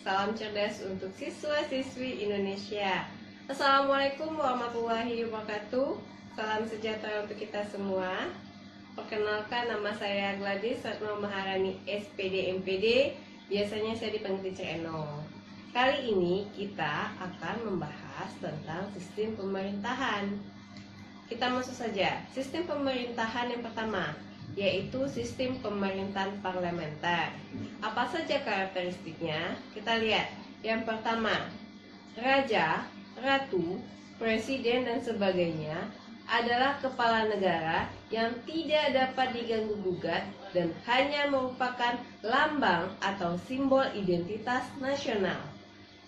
Salam cerdas untuk siswa-siswi Indonesia. Assalamualaikum warahmatullahi wabarakatuh. Salam sejahtera untuk kita semua. Perkenalkan, nama saya Gladys Ratno Maharani, SPD MPD. Biasanya saya dipanggil Teacher Eno. Kali ini kita akan membahas tentang sistem pemerintahan. Kita masuk saja. Sistem pemerintahan yang pertama, yaitu sistem pemerintahan parlementer. Apa saja karakteristiknya? Kita lihat. Yang pertama, raja, ratu, presiden, dan sebagainya adalah kepala negara yang tidak dapat diganggu-gugat dan hanya merupakan lambang atau simbol identitas nasional.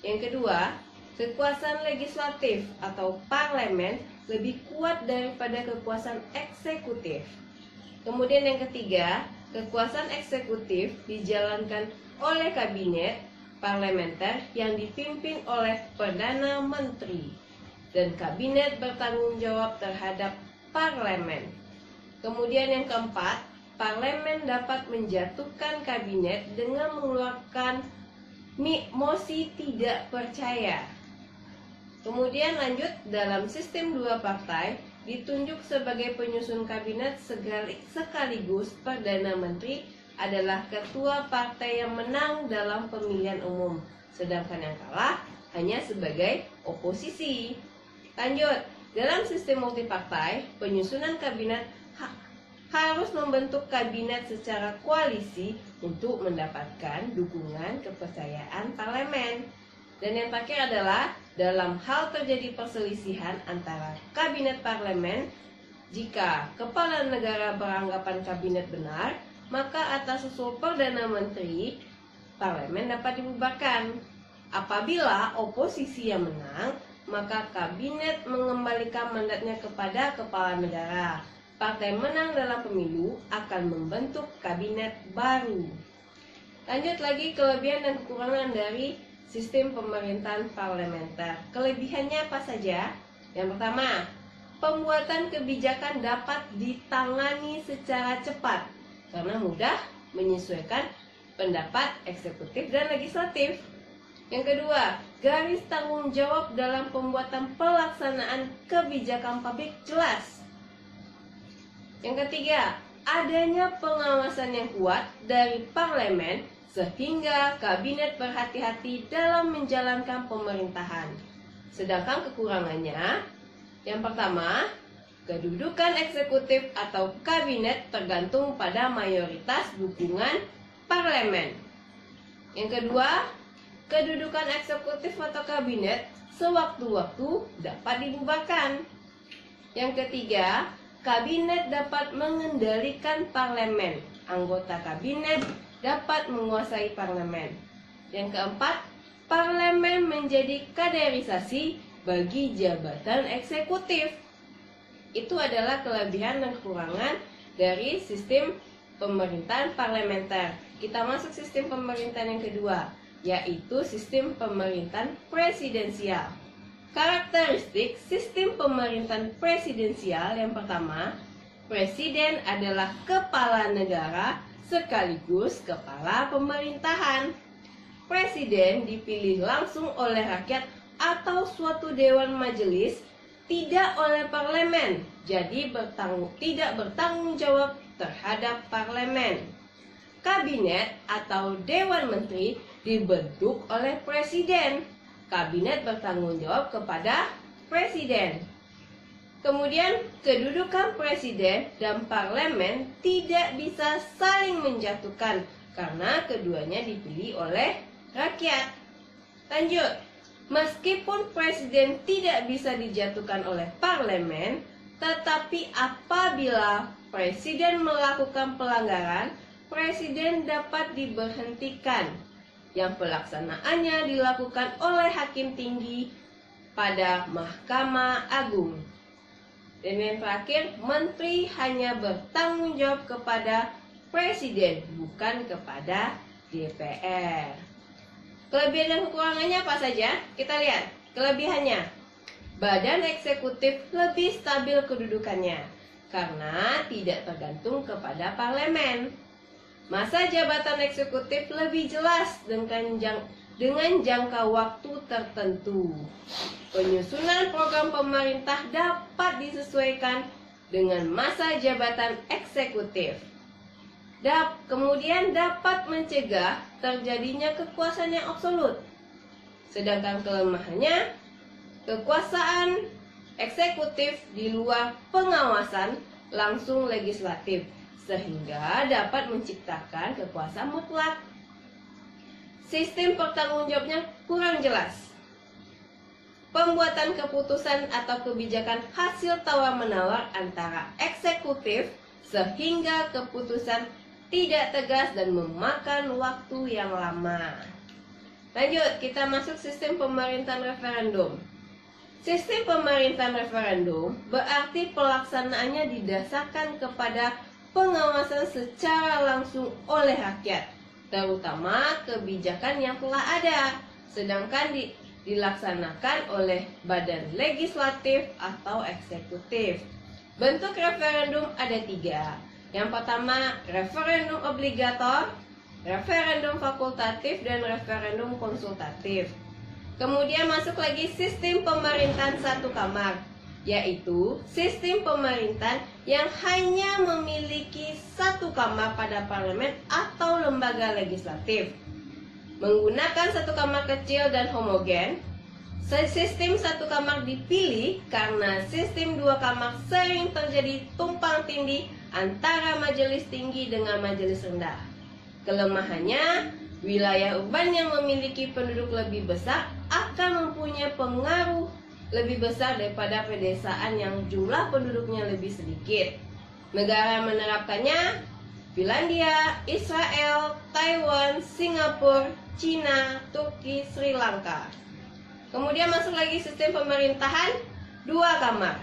Yang kedua, kekuasaan legislatif atau parlemen lebih kuat daripada kekuasaan eksekutif. Kemudian yang ketiga, kekuasaan eksekutif dijalankan oleh kabinet parlementer yang dipimpin oleh Perdana Menteri, dan kabinet bertanggung jawab terhadap parlemen. Kemudian yang keempat, parlemen dapat menjatuhkan kabinet dengan mengeluarkan mosi tidak percaya. Kemudian lanjut, dalam sistem dua partai ditunjuk sebagai penyusun kabinet sekaligus Perdana Menteri adalah ketua partai yang menang dalam pemilihan umum, sedangkan yang kalah hanya sebagai oposisi. Lanjut, dalam sistem multipartai, penyusunan kabinet harus membentuk kabinet secara koalisi untuk mendapatkan dukungan kepercayaan parlemen. Dan yang terakhir adalah dalam hal terjadi perselisihan antara kabinet parlemen, jika kepala negara beranggapan kabinet benar, maka atas usul Perdana Menteri, parlemen dapat dibubarkan. Apabila oposisi yang menang, maka kabinet mengembalikan mandatnya kepada kepala negara. Partai menang dalam pemilu akan membentuk kabinet baru. Lanjut lagi, kelebihan dan kekurangan dari sistem pemerintahan parlementer. Kelebihannya apa saja? Yang pertama, pembuatan kebijakan dapat ditangani secara cepat karena mudah menyesuaikan pendapat eksekutif dan legislatif. Yang kedua, garis tanggung jawab dalam pembuatan pelaksanaan kebijakan publik jelas. Yang ketiga, adanya pengawasan yang kuat dari parlemen sehingga kabinet berhati-hati dalam menjalankan pemerintahan. Sedangkan kekurangannya, yang pertama, kedudukan eksekutif atau kabinet tergantung pada mayoritas dukungan parlemen. Yang kedua, kedudukan eksekutif atau kabinet sewaktu-waktu dapat dibubarkan. Yang ketiga, kabinet dapat mengendalikan parlemen. Anggota kabinet dapat menguasai parlemen. Yang keempat, parlemen menjadi kaderisasi bagi jabatan eksekutif. Itu adalah kelebihan dan kekurangan dari sistem pemerintahan parlementer. Kita masuk sistem pemerintahan yang kedua, yaitu sistem pemerintahan presidensial. Karakteristik sistem pemerintahan presidensial yang pertama, presiden adalah kepala negara sekaligus kepala pemerintahan. Presiden dipilih langsung oleh rakyat atau suatu dewan majelis, tidak oleh parlemen, jadi tidak bertanggung jawab terhadap parlemen. Kabinet atau dewan menteri dibentuk oleh presiden. Kabinet bertanggung jawab kepada presiden. Kemudian, kedudukan presiden dan parlemen tidak bisa saling menjatuhkan karena keduanya dipilih oleh rakyat. Lanjut, meskipun presiden tidak bisa dijatuhkan oleh parlemen, tetapi apabila presiden melakukan pelanggaran, presiden dapat diberhentikan, yang pelaksanaannya dilakukan oleh hakim tinggi pada Mahkamah Agung. Dan yang terakhir, menteri hanya bertanggung jawab kepada presiden, bukan kepada DPR. Kelebihan dan kekurangannya apa saja? Kita lihat. Kelebihannya, badan eksekutif lebih stabil kedudukannya karena tidak tergantung kepada parlemen. Masa jabatan eksekutif lebih jelas dengan jangka waktu tertentu. Penyusunan program pemerintah dapat disesuaikan dengan masa jabatan eksekutif. Kemudian dapat mencegah terjadinya kekuasaan yang absolut. Sedangkan kelemahannya, kekuasaan eksekutif di luar pengawasan langsung legislatif, sehingga dapat menciptakan kekuasaan mutlak. Sistem pertanggungjawabnya kurang jelas. Pembuatan keputusan atau kebijakan hasil tawar-menawar antara eksekutif, sehingga keputusan tidak tegas dan memakan waktu yang lama. Lanjut, kita masuk sistem pemerintahan referendum. Sistem pemerintahan referendum berarti pelaksanaannya didasarkan kepada pengawasan secara langsung oleh rakyat, terutama kebijakan yang telah ada, sedangkan dilaksanakan oleh badan legislatif atau eksekutif. Bentuk referendum ada 3. Yang pertama, referendum obligator, referendum fakultatif, dan referendum konsultatif. Kemudian masuk lagi sistem pemerintahan satu kamar, yaitu sistem pemerintahan yang hanya memiliki satu kamar pada parlemen atau lembaga legislatif. Menggunakan satu kamar kecil dan homogen, sistem satu kamar dipilih karena sistem dua kamar sering terjadi tumpang tindih antara majelis tinggi dengan majelis rendah. Kelemahannya, wilayah urban yang memiliki penduduk lebih besar akan mempunyai pengaruh lebih besar daripada pedesaan yang jumlah penduduknya lebih sedikit. Negara yang menerapkannya: Finlandia, Israel, Taiwan, Singapura, Cina, Turki, Sri Lanka. Kemudian masuk lagi sistem pemerintahan dua kamar.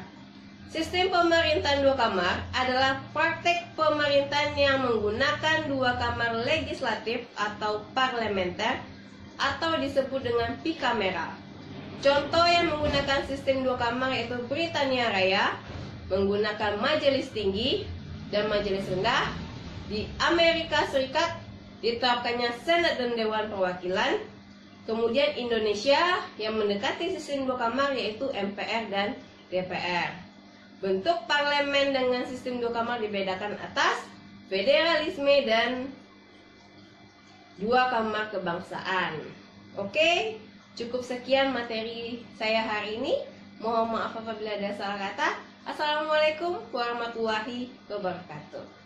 Sistem pemerintahan dua kamar adalah praktek pemerintahan yang menggunakan dua kamar legislatif atau parlementer, atau disebut dengan bicameral. Contoh yang menggunakan sistem dua kamar yaitu Britania Raya, menggunakan majelis tinggi dan majelis rendah. Di Amerika Serikat diterapkannya Senat dan Dewan Perwakilan. Kemudian Indonesia yang mendekati sistem dua kamar yaitu MPR dan DPR. Bentuk parlemen dengan sistem dua kamar dibedakan atas federalisme dan dua kamar kebangsaan. Oke, cukup sekian materi saya hari ini. Mohon maaf apabila ada salah kata. Assalamualaikum warahmatullahi wabarakatuh.